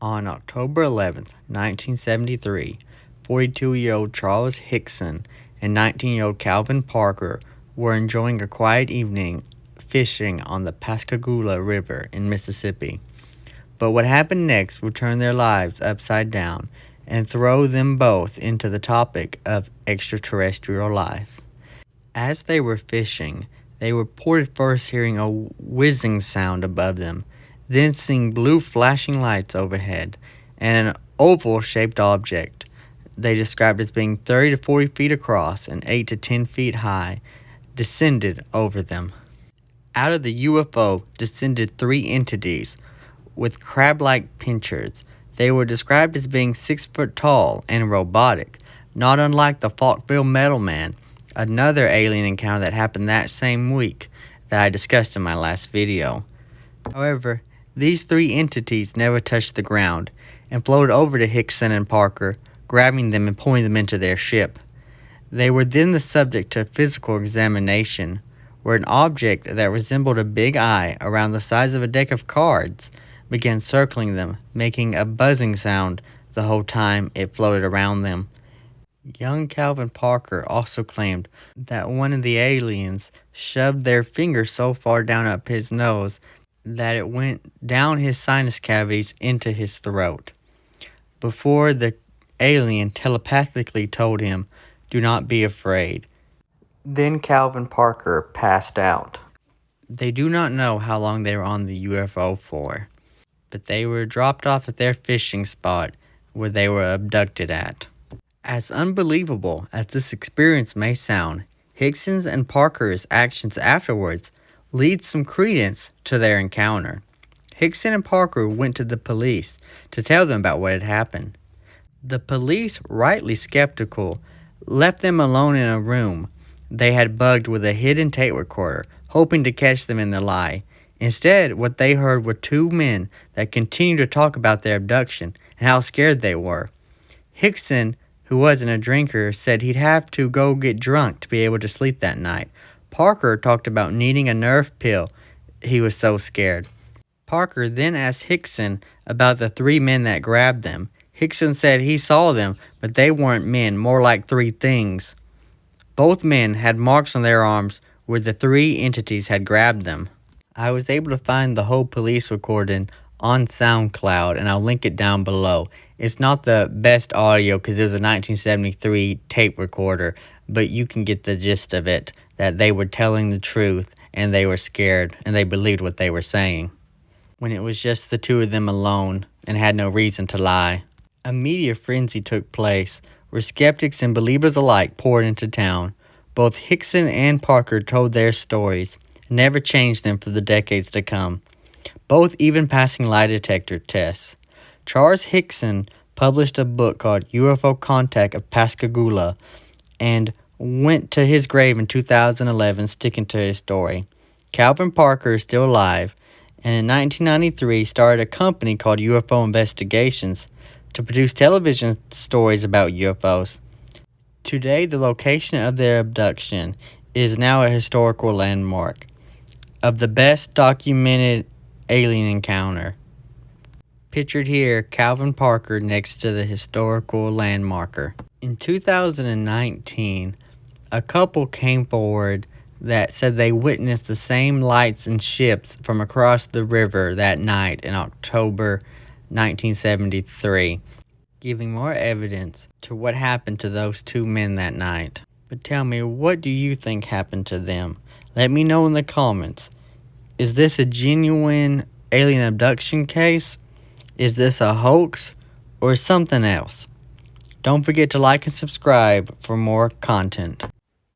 On October 11th, 1973, 42-year-old Charles Hickson and 19-year-old Calvin Parker were enjoying a quiet evening fishing on the Pascagoula River in Mississippi. But what happened next would turn their lives upside down and throw them both into the topic of extraterrestrial life. As they were fishing, they reported first hearing a whizzing sound above them, then seeing blue flashing lights overhead and an oval-shaped object they described as being 30 to 40 feet across and 8 to 10 feet high descended over them. Out of the UFO descended three entities with crab-like pincers. They were described as being 6 foot tall and robotic, not unlike the Falkville Metal Man, another alien encounter that happened that same week that I discussed in my last video. However, these three entities never touched the ground and floated over to Hickson and Parker, grabbing them and pulling them into their ship. They were then the subject of physical examination, where an object that resembled a big eye around the size of a deck of cards began circling them, making a buzzing sound the whole time it floated around them. Young Calvin Parker also claimed that one of the aliens shoved their finger so far down up his nose that it went down his sinus cavities into his throat, before the alien telepathically told him, "Do not be afraid." Then Calvin Parker passed out. They do not know how long they were on the UFO for, but they were dropped off at their fishing spot where they were abducted at. As unbelievable as this experience may sound, Hickson's and Parker's actions afterwards lead some credence to their encounter. Hickson and Parker went to the police to tell them about what had happened. The police, rightly skeptical, left them alone in a room they had bugged with a hidden tape recorder, hoping to catch them in the lie. Instead, what they heard were two men that continued to talk about their abduction and how scared they were. Hickson, who wasn't a drinker, said he'd have to go get drunk to be able to sleep that night. Parker talked about needing a nerve pill. He was so scared. Parker then asked Hickson about the three men that grabbed them. Hickson said he saw them, but they weren't men, more like three things. Both men had marks on their arms where the three entities had grabbed them. I was able to find the whole police recording on SoundCloud, and I'll link it down below. It's not the best audio because it was a 1973 tape recorder, but you can get the gist of it, that they were telling the truth and they were scared and they believed what they were saying, when it was just the two of them alone and had no reason to lie. A media frenzy took place where skeptics and believers alike poured into town. Both Hickson and Parker told their stories, never changed them for the decades to come, both even passing lie detector tests. Charles Hickson published a book called UFO Contact of Pascagoula and went to his grave in 2011 sticking to his story. Calvin Parker is still alive, and in 1993 started a company called UFO Investigations to produce television stories about UFOs. Today, the location of their abduction is now a historical landmark of the best documented alien encounter. Pictured here, Calvin Parker next to the historical landmarker. In 2019, a couple came forward that said they witnessed the same lights and ships from across the river that night in October 1973, giving more evidence to what happened to those two men that night. But tell me, what do you think happened to them? Let me know in the comments. Is this a genuine alien abduction case? Is this a hoax or something else? Don't forget to like and subscribe for more content.